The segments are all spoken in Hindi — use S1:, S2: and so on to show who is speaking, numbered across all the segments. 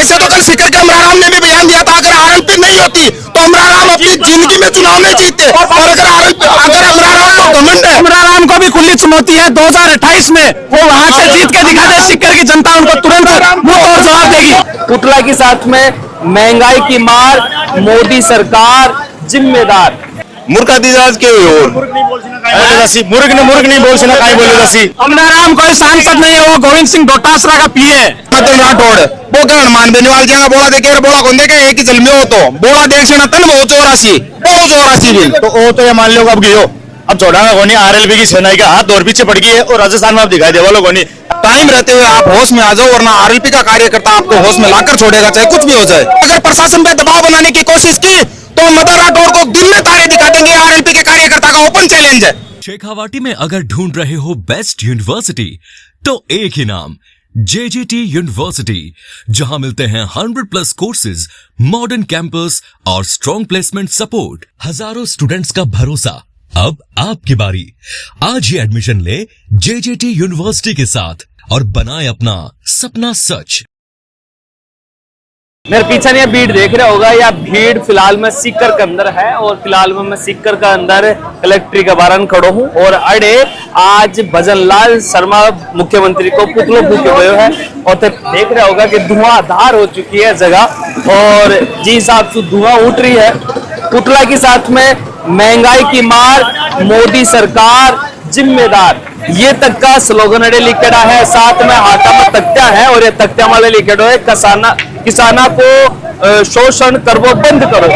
S1: इससे तो कल सीकर के अमराराम ने भी बयान दिया था, अगर आरएलपी नहीं होती तो अमराराम अपनी जिंदगी में चुनाव नहीं जीतते। और अगर अमराराम को घमंड है,
S2: अमराराम को भी खुली चुनौती है 2028 में, वो वहां से जीत के दिखा दे, सीकर की जनता उनको तुरंत मुंह तोड़ जवाब देगी।
S3: पुतला के साथ में महंगाई की मार, मोदी सरकार जिम्मेदार।
S1: मूर्खा दिजाज के और
S2: मुर्ग नहीं बोल सना काई बोले दसी। अमराराम कोई सांसद नहीं है, वो गोविंद सिंह डोटासरा का पीए है।
S1: मतलब राठौड़ वो क्या हनुमान बेनीवाल जी का बोला देखे बोला कौन देखे एक ही जल में हो तो बोला देख से तन बहुत चौरासी भी
S2: तो वो तो ये मान लो अब गयो, अब छोड़ागा कोनी। आरएलपी की सेना का हाथ और पीछे पड़ गई है और राजस्थान में आप दिखाई दे वालों कोनी।
S1: टाइम रहते हुए आप होश में आ जाओ, वरना आरएलपी का कार्यकर्ता आपको होश में लाकर छोड़ेगा, चाहे कुछ भी हो जाए। अगर प्रशासन पे दबाव बनाने की कोशिश की तो मदन राठौड़ को दिन में तारे दिखा देंगे। आरएलपी के कार्यकर्ता का ओपन चैलेंज है।
S4: शेखावाटी में अगर ढूंढ रहे हो बेस्ट यूनिवर्सिटी तो एक ही नाम, JJT यूनिवर्सिटी, जहां मिलते हैं 100+ कोर्सेज, मॉडर्न कैंपस और स्ट्रॉन्ग प्लेसमेंट सपोर्ट, हजारों स्टूडेंट्स का भरोसा। अब आपकी बारी, आज ही एडमिशन ले JJT यूनिवर्सिटी के साथ और बनाए अपना सपना सच।
S3: मेरे पीछे ये भीड़ देख रहा होगा, या भीड़ फिलहाल मैं सीकर के अंदर है और फिलहाल मैं सीकर का अंदर कलेक्ट्री के बारन खड़ो हूँ। और अड़े आज भजन लाल शर्मा मुख्यमंत्री को पुतलो फूके हुए है और देख रहा होगा कि धुआंधार हो चुकी है जगह, और जिस हिसाब से धुआं उठ रही है। पुतला के साथ में महंगाई की मार, मोदी सरकार जिम्मेदार, ये तक का स्लोगन अड़े लिखड़ा है। साथ में हाथा में तख्तियां है और ये तख्तियां वाले लिखड़ो है किसाना को शोषण करवो बंद करो।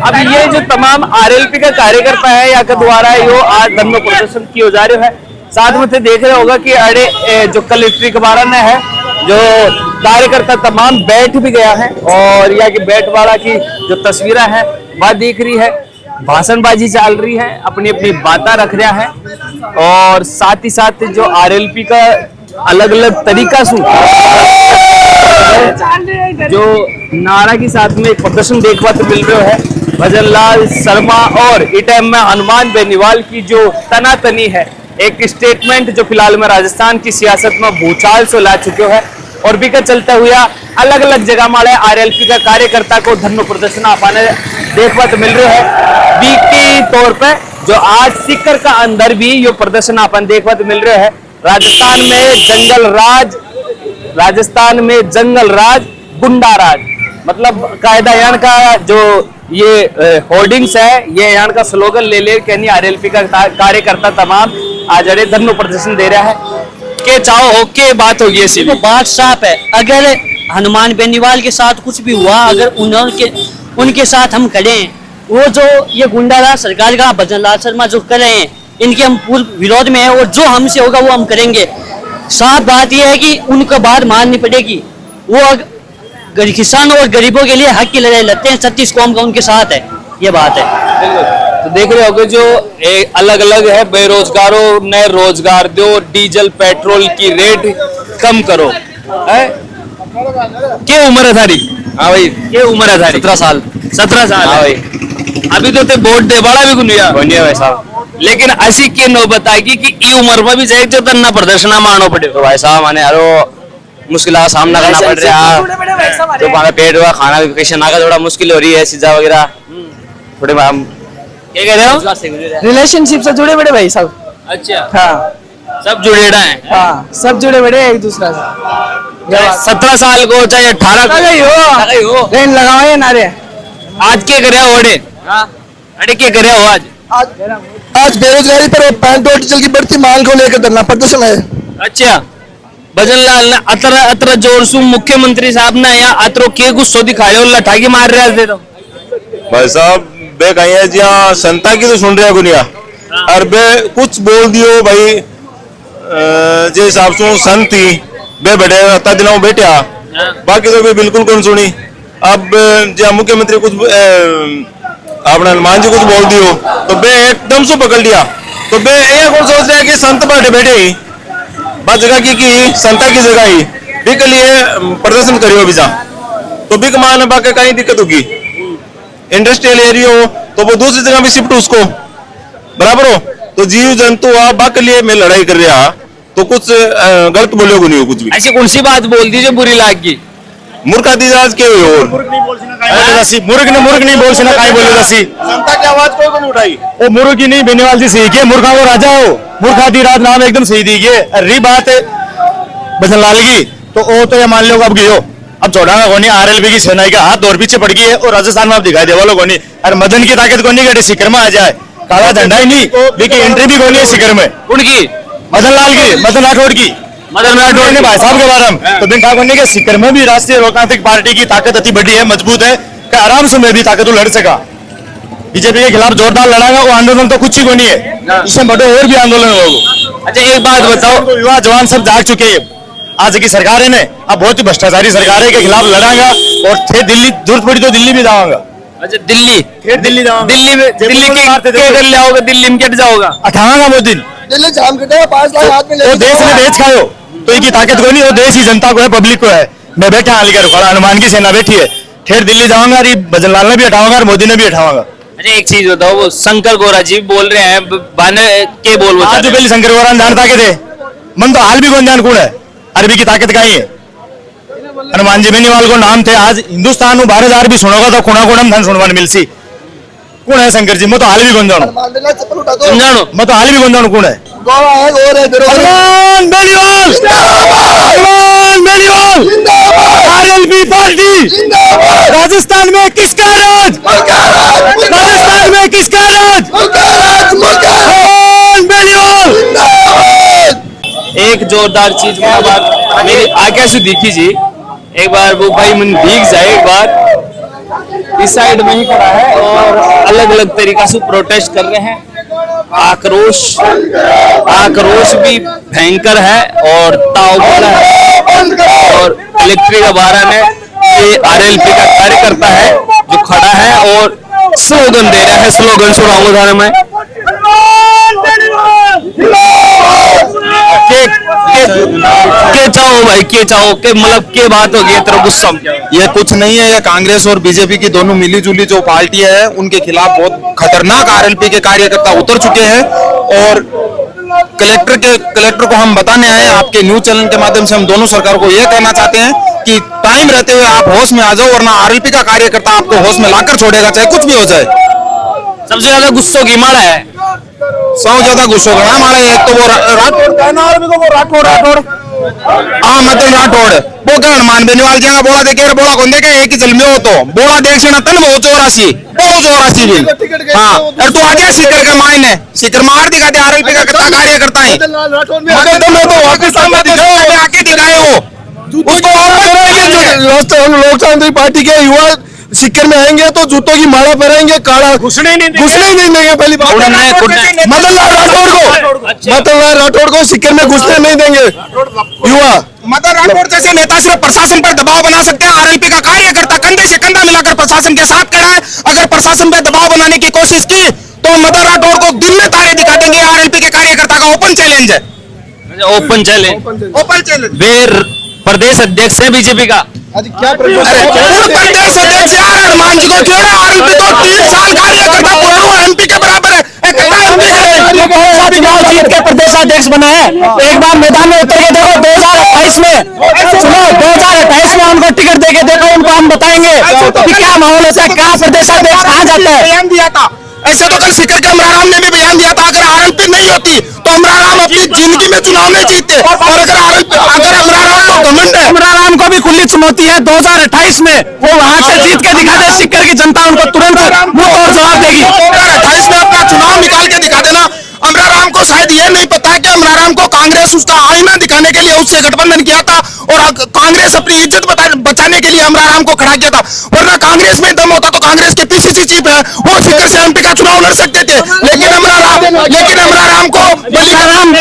S3: अब ये जो तमाम आरएलपी का कार्यकर्ता है या के द्वारा यो आज धरना प्रदर्शन किया जा रहा है। साथ में देख रहे होगा कि अड़े जो कलेक्ट्री के बारे में है, जो कार्यकर्ता तमाम बैठ भी गया है और या कि बैठ वाला की जो तस्वीरें हैं वह दिख रही है। भाषणबाजी चल रही है, अपनी अपनी बातें रख रहा है और साथ ही साथ जो आरएलपी का अलग अलग तरीका से जो नारा के साथ में प्रदर्शन देखने को मिल रहा है। भजन लाल शर्मा और इस टाइम में हनुमान बेनीवाल की जो तनातनी है, एक स्टेटमेंट जो फिलहाल में राजस्थान की सियासत में भूचाल से ला चुके हैं और भी का चलता हुआ अलग अलग जगह माले आरएलपी का कार्यकर्ता को धरना प्रदर्शन आपाने देखने को मिल रहा है। वीक के तौर पे जो आज सीकर का अंदर भी ये प्रदर्शन अपन देखने को मिल रहा है। राजस्थान में जंगल राज गुंडा राज, मतलब कायदा यान का जो ये होर्डिंग्स है, ये यान का स्लोगन ले के आरएलपी का कार्यकर्ता तमाम आज अड़े धरना प्रदर्शन दे रहा है। के चाहो हो के बात होगी ऐसी
S5: बात साफ है। अगर हनुमान बेनीवाल के साथ कुछ भी हुआ, अगर उनके साथ हम खड़े हैं, वो जो ये गुंडाराज सरकार का भजन लाल शर्मा जो कर रहे हैं, इनके हम पूर्ण विरोध में है और जो हमसे होगा वो हम करेंगे। साफ बात यह है कि उनको बात माननी पड़ेगी। वो किसान और गरीबों के लिए हक की लड़ाई लड़ते हैं, 36 कौम का उनके साथ है, ये बात है।
S3: तो देख रहे होगे जो अलग अलग है, बेरोजगारों ने रोजगार दो, डीजल पेट्रोल की रेट कम करो है। क्या उम्र है थारी? हाँ भाई, क्या उम्र है थारी? 17 साल। 17 साल? हाँ भाई। अभी तो ते वोट दे बड़ा भी गुनिया भाई साहब, लेकिन ऐसी के नौबत आएगी कि ई उम्र में भी जाए जो धरना प्रदर्शन मानो पड़े। तो भाई साहब माने यारो मुश्किल का सामना करना पड़ रहा है, तो हमारे पेट हुआ खाना कैसे ना का थोड़ा मुश्किल हो रही है, सीधा वगैरह थोड़े। क्या कह रहे हो?
S5: रिलेशनशिप से जुड़े बड़े भाई साहब।
S3: अच्छा,
S5: हाँ,
S3: सब जुड़ेड़ा है।
S5: हाँ, सब जुड़े बड़े एक दूसरे से।
S3: 17 साल को चाहे 18 को
S5: ट्रेन लगाओ नारे।
S3: आज क्या करे हो अड़े? अड़े क्या करे हो
S1: आज बेरोजगारी पर पेट्रोल डीजल की बढ़ती मांग को लेकर धरना प्रदर्शन है।
S3: अच्छा, भजन लाल ने अतर जोर से मुख्यमंत्री साहब ने या अतरो के गुस्सो दिखाए और लठाकी मार रहे थे। तो
S1: भाई साहब बे कहीं है जी, संता की तो सुन रहे गुनिया और बे कुछ बोल दियो भाई जे हिसाब से संती बे बड़े हत्ता दिनों बैठा, बाकी तो भी बिल्कुल कौन सुनी। अब जो मुख्यमंत्री कुछ अपने हनुमान जी कुछ बोल दियो तो बे एकदम से पकड़ लिया। तो बे ये कौन सोच रहा है कि संत बैठे बैठे ही बात जगह की संता की जगह ही भी के लिए प्रदर्शन करियो भी जा, तो भी कमान बाकी कहीं दिक्कत होगी। इंडस्ट्रियल एरिया हो तो वो दूसरी जगह भी शिफ्ट उसको बराबर हो, तो जीव जंतु आप बात के लिए मैं लड़ाई कर रहा तो कुछ गलत बोलोगे नहीं हो कुछ भी।
S3: ऐसी कौन सी बात बोल दी जो बुरी लगी?
S1: मूर्खातिजाज के और
S2: मुर्ग नहीं बोल सीना काई बोले दसी
S1: जनता की आवाज कोई को नहीं उठाई
S2: वो मुर्ग ही नहीं बेनीवाल जी सही के मूर्खा वो राजा हो मूर्खाधिराज नाम एकदम सही दी गए रही बात है भजनलाल की तो वो तो ये मान लो अब गयो अब छोड़ागा कोनी आरएलपी की सेना का हाथ और पीछे पड़ गई है और राजस्थान में अब दिखाई दे वालों कोनी और मदन की ताकत कोनी गई सिकर में आ जाए काला झंडा ही नहीं लेकिन एंट्री भी कोनी है सिकर में
S3: उनकी
S2: मदन लाल की मदन राठौड़ की
S3: मदन राठौड़
S2: ने भाई साहब के बारे में तो दिन कहा कोनी के सिकर में भी राष्ट्रीय लोकतांत्रिक पार्टी की ताकत अति बड़ी है मजबूत है कि आराम से मैं भी ताकत लड़ सका बीजेपी के खिलाफ जोरदार लड़ागा वो आंदोलन तो कुछ ही को नहीं है इसमें बड़े और भी आंदोलन होगा।
S3: अच्छा एक बात बताओ,
S2: तो युवा जवान सब जाग चुके हैं आज की सरकार है ने अब बहुत ही भ्रष्टाचारी सरकार है के खिलाफ लड़ांगा और थे दिल्ली जरूरत पड़ी तो दिल्ली भी जाऊंगा।
S3: अच्छा दिल्ली
S2: फिर दिल्ली जाऊंगा
S3: दिल्ली में दिल्ली के कर ले आओगे दिल्ली में कैसे जाओगा?
S2: अठावागा वो दिन
S6: दिल्ली जाम कटे 5 लाख आदमी
S2: वो देश में बेच खाओ तो इनकी ताकत को नहीं वो देश ही जनता को है पब्लिक को है। मैं बैठा हालिकर खड़ा हनुमान की सेना बैठी है फिर दिल्ली जाऊंगा और भजनलाल ने भी हटाऊंगा और मोदी ने भी हटाऊंगा।
S3: अच्छा एक चीज बताओ, वो शंकर गौरा जी बोल रहे हैं बाने के बोल बता
S2: आज
S3: रहे हैं।
S2: पहले शंकर गौरान जानता के थे मन तो हाल भी कौन जान कौन है अरबी की ताकत का ही है। हनुमान जी बेनीवाल को नाम थे आज हिंदुस्तान में 12,000 भी सुनोगा तो खुणा खुणम धन सुनवान मिलसी कौन है शंकर जी मैं तो हाल भी कौन जानू
S6: मान देना चप्पल उठा दो
S3: समझानो
S2: मैं तो हाल भी कौन जानू कौन है।
S6: गोवा है और है
S2: हनुमान बेनीवाल हनुमान बेनीवाल आरएलपी पार्टी राजस्थान में किसका राज राजस्थान में किसका राज हनुमान बेनीवाल।
S3: एक जोरदार चीज मेरा बात मेरी आगे से दिखी जी एक बार वो भाई मन भीग जाए एक बार इस साइड में ही खड़ा है और अलग अलग तरीका से प्रोटेस्ट कर रहे हैं। आक्रोश भी भयंकर है और तावबड़ा है और कलेक्ट्री का बारा ने ये आरएलपी का कार्यकर्ता है जो खड़ा है और स्लोगन दे रहा है। स्लोगन सुनाऊंगा थाने में के चाहो भाई के चाहो के मतलब के बात होगी तेरा गुस्सा में क्या?
S7: ये कुछ नहीं है, ये कांग्रेस और बीजेपी की दोनों मिलीजुली जो पार्टी है उनके खिलाफ बहुत खतरनाक आरएलपी के कार्यकर्ता उतर चुके हैं और कलेक्टर को हम बताने आए हैं आपके न्यूज चैनल के माध्यम से हम दोनों सरकार को ये कहना चाहते हैं कि टाइम रहते हुए आप होश में आ जाओ वरना आरएलपी का कार्यकर्ता आपको होश में लाकर छोड़ेगा चाहे कुछ भी हो जाए।
S3: सबसे ज्यादा गुस्सों की मारा है
S7: सौ ज्यादा गुस्सों का हमारा एक तो वो राठौड़ का है ना आरएलपी को वो राठौड़ हाँ मदन राठौड़ वो क्या हनुमान बेनीवाल जी का बोला देखे बोला कौन देखे एक ही जल में हो तो बोला देख लेना तन वो 84 भी हाँ और तू आगे सीकर का मायने सीकर मार दिखा दे आरएलपी का कितना कार्यकर्ता है मगर तुम तो पाकिस्तान में दिखाओ आके दिखाए हो उसको
S6: लोकतांत्रिक पार्टी के युवा सिक्कर में आएंगे तो जूतों की माला पहनेंगे काला घुसने ही नहीं देंगे पहली बात मदनलाल राठौड़ को सिक्कर में घुसने नहीं देंगे युवा।
S7: मदन राठौड़ जैसे नेता सिर्फ प्रशासन पर दबाव बना सकते हैं। आरएलपी का कार्यकर्ता कंधे से कंधा मिलाकर प्रशासन के साथ खड़ा है। अगर प्रशासन पर दबाव बनाने की कोशिश की तो मदन राठौड़ को दिन में तारे दिखा देंगे। आरएलपी के कार्यकर्ता का ओपन चैलेंज है।
S3: ओपन चैलेंज वे प्रदेश अध्यक्ष है बीजेपी का
S6: क्या
S7: प्रदेश अध्यक्ष हनुमान जी को छोड़ा आरएलपी तो 3 साल कार्यकर्ता पुराना एमपी के बराबर है।
S2: चुनाव जीत के प्रदेशाध्यक्ष बना है एक बार मैदान में उतर के देखो 2028 में उनको टिकट देके देखो उनको हम बताएंगे कि क्या माहौल है क्या प्रदेशाध्यक्ष कहाँ जाता है।
S7: बयान दिया था ऐसे तो कल स्पीकर के अमराराम ने भी बयान दिया था अगर आरएलपी नहीं होती तो अमराराम अपनी जिंदगी में चुनाव में जीतते और अगर अमराराम को घमंड है
S2: अमराराम को भी खुली चुनौती है 2028 में वो वहां से जीत के दिखा दे सिक्कर की जनता उनको तुरंत मुंह तोड़ जवाब देगी।
S7: 2028 में अपना चुनाव निकाल के दिखा देना। अमराराम को शायद ये नहीं पता है कि अमराराम को कांग्रेस उसका आईना दिखाने के लिए उससे गठबंधन किया था और कांग्रेस अपनी इज्जत बचाने के लिए अमराराम को खड़ा किया था। वरना कांग्रेस में दम होता तो कांग्रेस के पीसीसी चीफ है वो सिक्कर से एमपी का चुनाव लड़ सकते थे लेकिन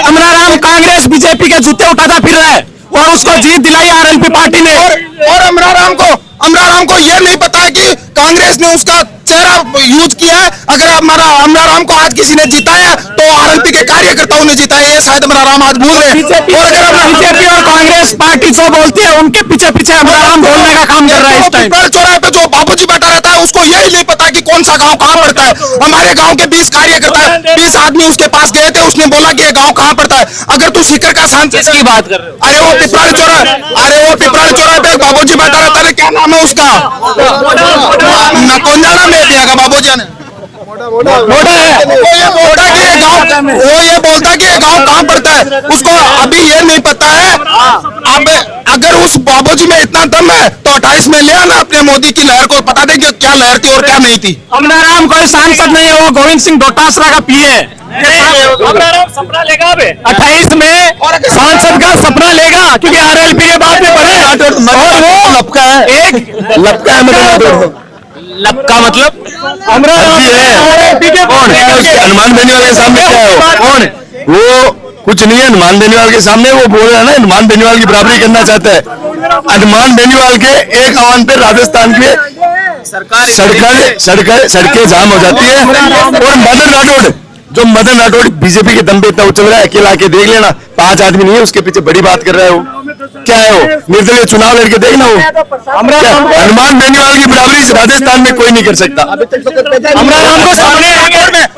S2: अमराराम कांग्रेस बीजेपी के जूते उठाता फिर रहा है और उसको जीत दिलाई आरएलपी पार्टी ने
S7: और अमराराम को ये नहीं पता है कि कांग्रेस ने उसका चेहरा यूज किया है। अगर अमराराम को आज किसी ने जिताया तो आरएलपी के कार्यकर्ताओं ने जिताया ये शायद अमराराम आज भूल रहे हैं।
S2: बीजेपी और कांग्रेस पार्टी जो बोलती है उनके पीछे पीछे अमराराम बोलने का काम कर रहा है इस टाइम।
S7: चौराहे पे जो बाबूजी बैठा रहता है उसको यही नहीं पता कि कौन सा गांव कहाँ पड़ता है। हमारे गांव के 20 कार्यकर्ता 20 आदमी उसके पास गए थे उसने उसने बोला कि ये गांव कहाँ पड़ता है। अगर तू सीकर का सांसद
S3: किसकी बात कर रहे हो?
S7: अरे वो पिपराल चौराहे पे बाबूजी बैठा रहता है, क्या नाम है उसका, मैं कौन जाना में दिया का बाबूजी ने मोटा है, वो ये बोलता कि ये गांव कहाँ पड़ता है, उसको अभी ये नहीं पता है। अब अगर उस बाबूजी में इतना दम है तो 28 में ले आना अपने मोदी की लहर को, पता दे कि क्या लहर थी और क्या नहीं थी।
S2: अमराराम कोई सांसद नहीं है, वो गोविंद सिंह डोटासरा का पीए।
S3: सपना लेगा अबे
S2: 28 में सांसद का सपना लेगा, क्योंकि आरएलपी के बाद में बढ़े और वो
S6: लपका है,
S2: एक
S6: लपका है मतलब
S3: लपका मतलब
S6: कौन हनुमान बेनीवाल के सामने क्या है वो? कौन वो? कुछ नहीं है हनुमान बेनीवाल के सामने, वो बोल रहा है ना हनुमान बेनीवाल की बराबरी करना चाहता है। हनुमान बेनीवाल के एक आह्वान पे राजस्थान के सड़कें जाम हो जाती है। और मदन राठौड़ बीजेपी के दम पे इतना उछल रहा है, अकेला आके देख लेना, 5 आदमी नहीं है उसके पीछे, बड़ी बात कर रहा है वो। क्या है वो? निर्दलीय चुनाव लड़के देखना वो। हनुमान बेनीवाल की बराबरी राजस्थान में कोई नहीं कर सकता।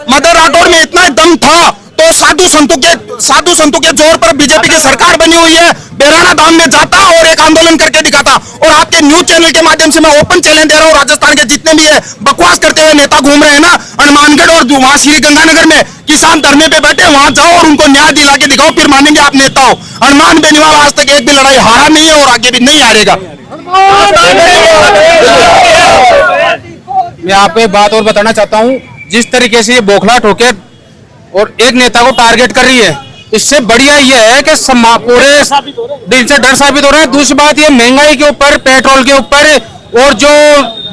S7: मदन राठौड़ में इतना दम था तो साधु संतों के जोर पर बीजेपी की सरकार बनी हुई है। बेराना धाम में जाता और एक आंदोलन करके दिखाता। और आपके न्यूज चैनल के माध्यम से मैं ओपन चैलेंज दे रहा हूँ, राजस्थान के जितने भी है बकवास करते हुए नेता घूम रहे हैं ना हनुमानगढ़ और वहां श्री गंगानगर में किसान धरने पे बैठे, वहां जाओ और उनको न्याय दिला के दिखाओ, फिर मानेंगे आप नेता हो। हनुमान बेनीवाल आज तक एक भी लड़ाई हारा नहीं है और आगे भी नहीं हारेगा।
S8: मैं आप एक बात और बताना चाहता हूँ, जिस तरीके से ये बौखलाहट होकर और एक नेता को टारगेट कर रही है, इससे बढ़िया ये है कि पूरे दिन से डर साबित हो रहा है। दूसरी बात ये महंगाई के ऊपर, पेट्रोल के ऊपर और जो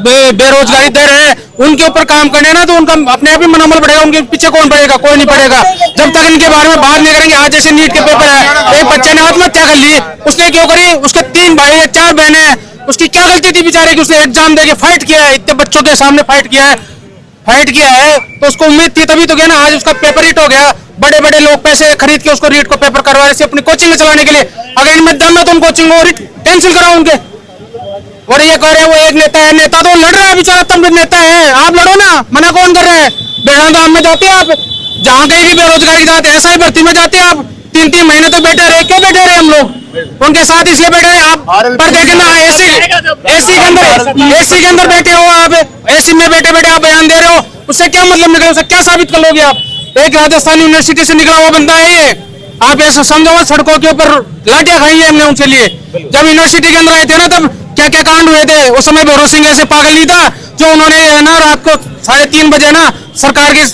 S8: बेरोजगारी दर है उनके ऊपर काम करने ना, तो उनका अपने आप ही मनोबल बढ़ेगा। उनके पीछे कौन पड़ेगा? कोई नहीं पड़ेगा जब तक इनके बारे में बात नहीं करेंगे। आज जैसे नीट के पेपर है, एक बच्चे ने आत्महत्या कर ली, उसने क्यों करी? उसके 3 भाई है, 4 बहनें हैं, उसकी क्या गलती थी बेचारे की? उसने एग्जाम देके फाइट किया है, इतने बच्चों के सामने फाइट किया है, तो उसको उम्मीद थी तभी तो गया ना। आज उसका पेपर हिट हो गया, बड़े बड़े लोग पैसे खरीद के उसको रीट को पेपर करवा रहे थे अपनी कोचिंग में चलाने के लिए। अगर इनमें दम है तो उन कोचिंग को कैंसिल कराओ उनके। और ये कह रहे हैं वो एक नेता है, नेता तो लड़ रहा है बेचारा, तुम नेता है, आप लड़ो ना, मना कौन कर रहा है? बेराना में जाते हैं आप, जहाँ कहीं भी बेरोजगारी जाते हैं, ऐसा ही भर्ती में जाते हैं आप, 3-3 महीने तो बैठे रहे। क्यों बैठे रहे हम लोग? उनके साथ इसलिए बैठे रहे आप, पर देखे ना एसी के अंदर बैठे हो आप, एसी में बैठे बैठे आप बयान दे रहे हो, उससे क्या मतलब निकले? उससे क्या साबित कर लोगे आप? एक राजस्थान यूनिवर्सिटी से निकला हुआ बंदा है ये, आप ऐसा समझो सड़कों के ऊपर लाठियां खाई है हमने उनके लिए। जब यूनिवर्सिटी के अंदर आए थे ना, तब क्या क्या कांड हुए थे उस समय। भोरो सिंह ऐसे पागल नहीं था जो उन्होंने ना रात को 3:30 बजे ना सरकार के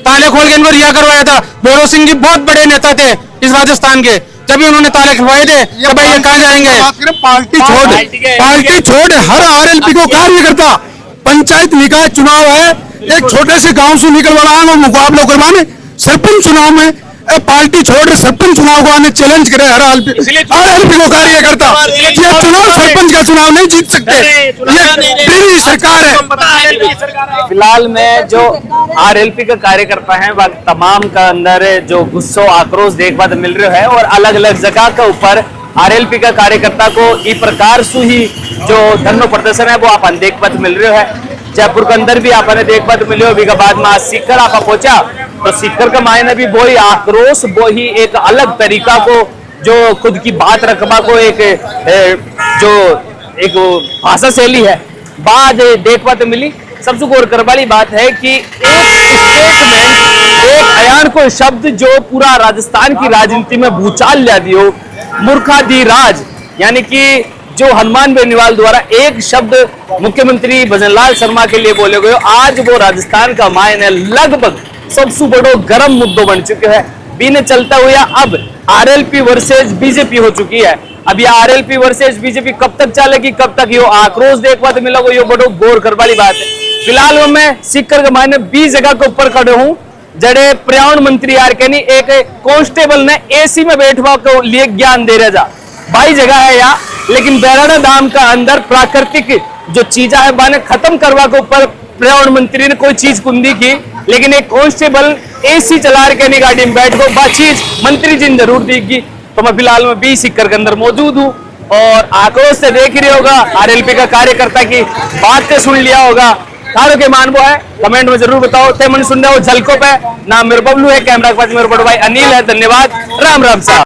S8: ताले खोल के इनको रिहा करवाया था। भोरो सिंह जी बहुत बड़े नेता थे इस राजस्थान के, जब भी उन्होंने ताले खुलवाए थे तो भाई ये कहाँ जाएंगे?
S6: पार्टी छोड़ हर आरएलपी को कार्यकर्ता, पंचायत निकाय चुनाव है, एक छोटे से गांव से निकल रहा है मुकाबला करवाने, सरपंच चुनाव में पार्टी छोड़ सरपंच चुनाव को आने चैलेंज करे हर आरएलपी को कार्यकर्ता। ये चुनाव सरपंच का चुनाव नहीं जीत सकते, ये पूरी सरकार है।
S3: फिलहाल में जो आरएलपी का कार्यकर्ता है वह तमाम का अंदर जो गुस्सो आक्रोश देखने को मिल रहा है और अलग अलग जगह के ऊपर आरएलपी का कार्यकर्ता को ई प्रकार से ही जो धरना प्रदर्शन है वो आप देखने मिल रहा है। जयपुर के अंदर भी आपने देखने मिले, विगत बाद में आज सीकर आप पहुंचा तो सीकर का मायने भी वो ही आक्रोश, वो ही एक अलग तरीका को जो खुद की बात रखबा को एक भाषा शैली है बात देखने तो मिली। सबसे गौर करने वाली बात है कि एक स्टेटमेंट, एक अयान को शब्द जो पूरा राजस्थान की राजनीति में भूचाल ला दियो, मूर्खाधिराज, यानी कि जो हनुमान बेनीवाल द्वारा एक शब्द मुख्यमंत्री भजनलाल शर्मा के लिए बोले गए, आज वो राजस्थान का मायने लगभग सबसे बड़ो गर्म मुद्दों बन चुके हैं। बिना चलता हुआ अब आरएलपी वर्सेज बीजेपी हो चुकी है। अब ये आरएलपी वर्सेज बीजेपी कब तक चलेगी, कब तक यो आक्रोश देखने तो मिलेगा, ये बड़ो गौर करने वाली बात है। फिलहाल मैं सीकर के मायने 20 जगह के ऊपर खड़े हूँ, जड़े पर्यावरण मंत्री यार कहनी एक कांस्टेबल ने एसी में बैठवा को लिए ज्ञान दे रहा जा 22 जगह है यहाँ, लेकिन बैराना धाम का अंदर प्राकृतिक जो चीजा है बाने खत्म करवा के ऊपर पर्यावरण मंत्री ने कोई चीज कुंदी की, लेकिन एक कांस्टेबल एसी चला के गाड़ी में बैठ को चीज मंत्री जी ने जरूर देगी। तो मैं फिलहाल में 20 सीकर के अंदर मौजूद हूँ और आक्रोश से देख ही रहे होगा, आरएलपी का कार्यकर्ता की बात को सुन लिया होगा थारो के मानबो है कमेंट में जरूर बताओ। थे मन सुन रहे हो झलकों पे, नाम मेरे बबलू है, कैमरा के पास मेरे बड़े भाई अनिल है। धन्यवाद, राम राम साहब।